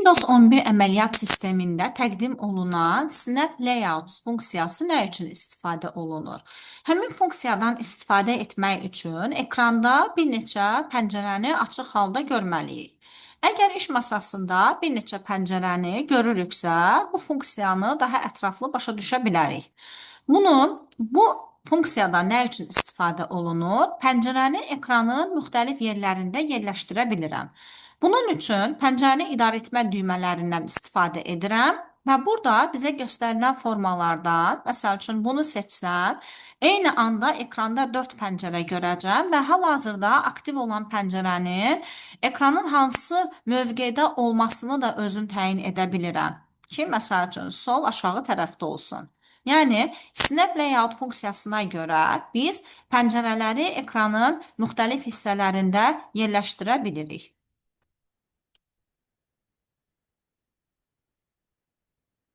Windows 11 əməliyyat sistemində təqdim olunan Snap Layout funksiyası nə üçün istifadə olunur? Həmin funksiyadan istifadə etmək üçün ekranda bir neçə pəncərəni açıq halda görməliyik. Əgər iş masasında bir neçə pəncərəni görürüksə, bu funksiyanı daha ətraflı başa düşə bilərik. Bu funksiyada nə üçün istifadə olunur? Pəncərəni ekranın müxtəlif yerlərində yerləşdirə bilirəm. Bunun üçün pəncərəni idarə etmə düymələrindən istifadə edirəm və burada bizə göstərilən formalardan, məsəl üçün bunu seçsəm, eyni anda ekranda 4 pəncərə görəcəm və hal-hazırda aktiv olan pəncərənin ekranın hansı mövqedə olmasını da özüm təyin edə bilirəm ki, məsəl üçün sol aşağı tərəfdə olsun. Yəni, Snap Layout funksiyasına görə biz pəncərələri ekranın müxtəlif hissələrində yerləşdirə bilirik.